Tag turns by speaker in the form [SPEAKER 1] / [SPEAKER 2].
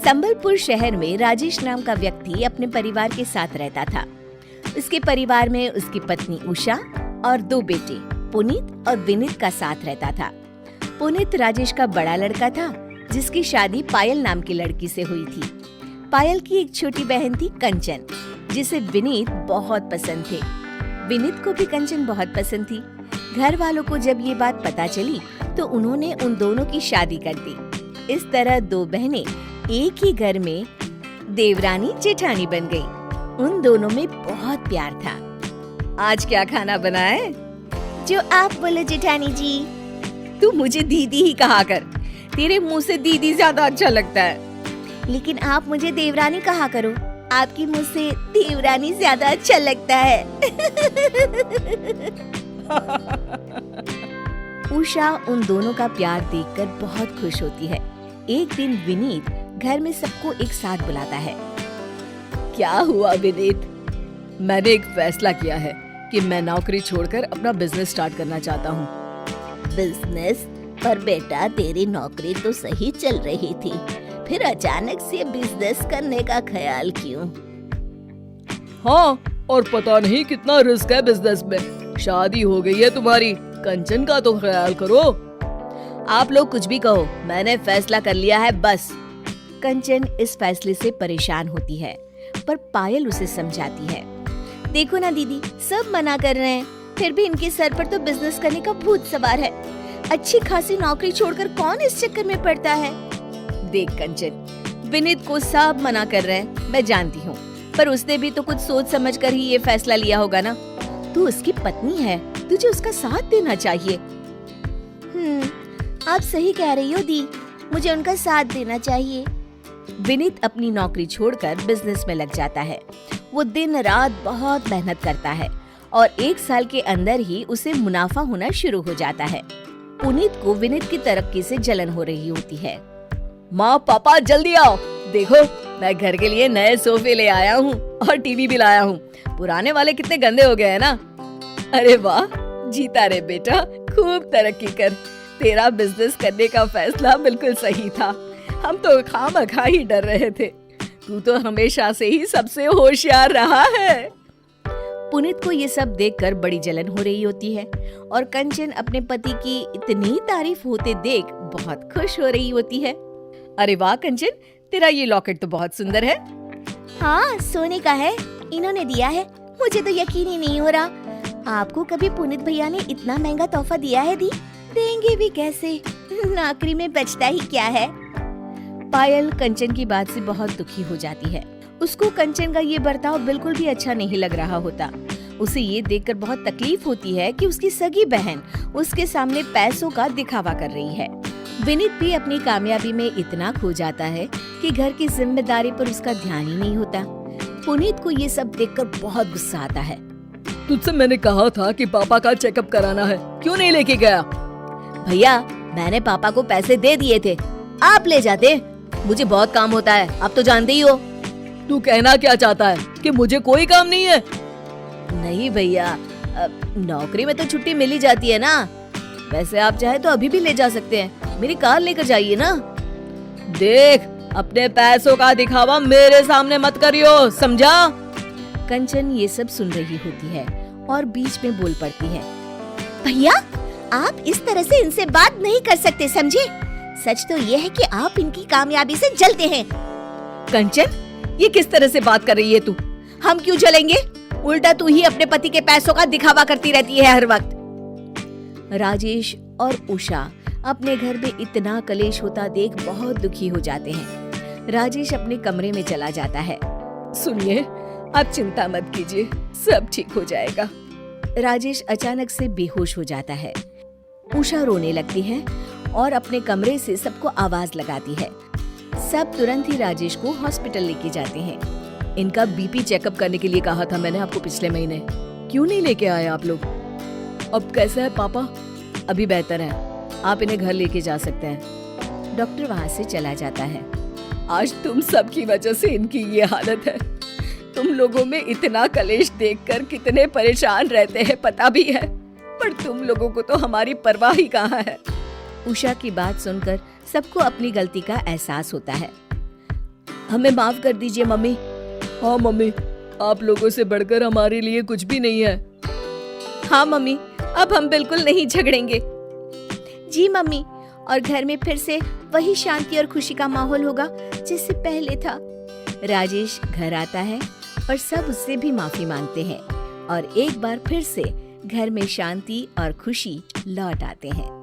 [SPEAKER 1] संबलपुर शहर में राजेश नाम का व्यक्ति अपने परिवार के साथ रहता था। उसके परिवार में उसकी पत्नी उषा और 2 बेटे पुनीत और विनीत का साथ रहता था। पुनीत राजेश का बड़ा लड़का था, जिसकी शादी पायल नाम की लड़की से हुई थी। पायल की एक छोटी बहन थी कंचन, जिसे विनीत बहुत पसंद थे। विनीत को भी कंचन बहुत पसंद थी। घर वालों को जब ये बात पता चली तो उन्होंने उन दोनों की शादी कर दी। इस तरह 2 बहनें एक ही घर में देवरानी जेठानी बन गई। उन दोनों में बहुत प्यार था। आज क्या खाना बना है? जो आप बोले जेठानी जी। तू मुझे दीदी ही कहा कर, तेरे मुंह से दीदी ज्यादा अच्छा लगता है। लेकिन आप मुझे देवरानी कहा करो, आपकी मुंह से देवरानी ज्यादा अच्छा लगता है। उषा उन दोनों का प्यार देखकर बहुत खुश होती है। एक दिन विनीत घर में सबको एक साथ बुलाता है। क्या हुआ विनीत? मैंने एक फैसला किया है कि मैं नौकरी छोड़कर अपना बिजनेस स्टार्ट करना चाहता हूँ। बिजनेस? पर बेटा तेरी नौकरी तो सही चल रही थी, फिर अचानक से बिजनेस करने का ख्याल क्यों?
[SPEAKER 2] हाँ, और पता नहीं कितना रिस्क है बिजनेस में। शादी हो गई है तुम्हारी, कंचन का तो ख्याल करो।
[SPEAKER 1] आप लोग कुछ भी कहो, मैंने फैसला कर लिया है बस। कंचन इस फैसले से परेशान होती है, पर पायल उसे समझाती है। देखो ना दीदी, सब मना कर रहे हैं, फिर भी इनके सर पर तो बिजनेस करने का भूत सवार है। अच्छी खासी नौकरी छोड़कर कौन इस चक्कर में पड़ता है? देख कंचन, विनीत को सब मना कर रहे हैं, मैं जानती हूँ, पर उसने भी तो कुछ सोच समझ कर ही ये फैसला लिया होगा ना। तू उसकी पत्नी है, तुझे उसका साथ देना चाहिए। आप सही कह रही हो दी, मुझे उनका साथ देना चाहिए। विनीत अपनी नौकरी छोड़कर बिजनेस में लग जाता है। वो दिन रात बहुत मेहनत करता है और 1 साल के अंदर ही उसे मुनाफा होना शुरू हो जाता है। पुनीत को विनीत की तरक्की से जलन हो रही होती है।
[SPEAKER 2] माँ पापा जल्दी आओ, देखो मैं घर के लिए नए सोफे ले आया हूँ और टीवी भी लाया हूँ। पुराने वाले कितने गंदे हो गए हैं ना। अरे वाह, जीता रे बेटा, खूब तरक्की कर। तेरा बिजनेस करने का फैसला बिल्कुल सही था, हम तो खामखा ही डर रहे थे। तू तो हमेशा से ही सबसे होशियार रहा है।
[SPEAKER 1] पुनीत को ये सब देखकर बड़ी जलन हो रही होती है और कंचन अपने पति की इतनी तारीफ होते देख बहुत खुश हो रही होती है।
[SPEAKER 2] अरे वाह कंचन, तेरा ये लॉकेट तो बहुत सुंदर है।
[SPEAKER 1] हाँ, सोने का है, इन्होंने दिया है, मुझे तो यकीन ही नहीं हो रहा। आपको कभी पुनीत भैया ने इतना महंगा तोहफा दिया है दी? देंगे भी कैसे, नौकरी में बचता ही क्या है। पायल कंचन की बात से बहुत दुखी हो जाती है। उसको कंचन का ये बर्ताव बिल्कुल भी अच्छा नहीं लग रहा होता। उसे ये देखकर बहुत तकलीफ होती है कि उसकी सगी बहन उसके सामने पैसों का दिखावा कर रही है। विनीत भी अपनी कामयाबी में इतना खो जाता है कि घर की जिम्मेदारी पर उसका ध्यान ही नहीं होता। पुनीत को ये सब देखकर बहुत गुस्सा आता है।
[SPEAKER 2] तुझसे मैंने कहा था कि पापा का चेकअप कराना है, क्यों नहीं लेके गया?
[SPEAKER 1] भैया, मैंने पापा को पैसे दे दिए थे, आप ले जाते। मुझे बहुत काम होता है, आप तो जानते ही हो।
[SPEAKER 2] तू कहना क्या चाहता है कि मुझे कोई काम नहीं है?
[SPEAKER 1] नहीं भैया, नौकरी में तो छुट्टी मिल ही जाती है ना। वैसे आप चाहे तो अभी भी ले जा सकते हैं, मेरी कार लेकर जाइए ना।
[SPEAKER 2] देख, अपने पैसों का दिखावा मेरे सामने मत करियो, समझा?
[SPEAKER 1] कंचन ये सब सुन रही होती है और बीच में बोल पड़ती है। भैया, आप इस तरह से इनसे बात नहीं कर सकते, समझे? सच तो ये है कि आप इनकी कामयाबी से जलते हैं।
[SPEAKER 2] कंचन, ये किस तरह से बात कर रही है तू?
[SPEAKER 1] हम क्यों जलेंगे? उल्टा तू ही अपने पति के पैसों का दिखावा करती रहती है हर वक्त। राजेश और उषा अपने घर में इतना कलेश होता देख बहुत दुखी हो जाते हैं। राजेश अपने कमरे में चला जाता है।
[SPEAKER 2] सुनिए, आप चिंता मत कीजिए, सब ठीक हो जाएगा।
[SPEAKER 1] राजेश अचानक से बेहोश हो जाता है। उषा रोने लगती है और अपने कमरे से सबको आवाज लगाती है। सब तुरंत ही राजेश को हॉस्पिटल लेके जाते हैं।
[SPEAKER 2] इनका बीपी चेकअप करने के लिए कहा था मैंने आपको पिछले महीने, क्यों नहीं लेके आए आप लोग? अब कैसा है पापा?
[SPEAKER 1] अभी बेहतर है, आप इन्हें घर लेके जा सकते हैं। डॉक्टर वहाँ से चला जाता है।
[SPEAKER 2] आज तुम सबकी वजह से इनकी ये हालत है। तुम लोगों में इतना कलेश देखकर कितने परेशान रहते हैं पता भी है, पर तुम लोगों को तो हमारी परवाह ही कहाँ है।
[SPEAKER 1] उषा की बात सुनकर सबको अपनी गलती का एहसास होता है।
[SPEAKER 2] हमें माफ कर दीजिए मम्मी। हाँ मम्मी, आप लोगों से बढ़कर हमारे लिए कुछ भी नहीं है। हाँ मम्मी, अब हम बिल्कुल नहीं झगड़ेंगे।
[SPEAKER 1] जी मम्मी, और घर में फिर से वही शांति और खुशी का माहौल होगा जैसे पहले था। राजेश घर आता है और सब उससे भी माफी मांगते हैं और एक बार फिर से घर में शांति और खुशी लौट आते हैं।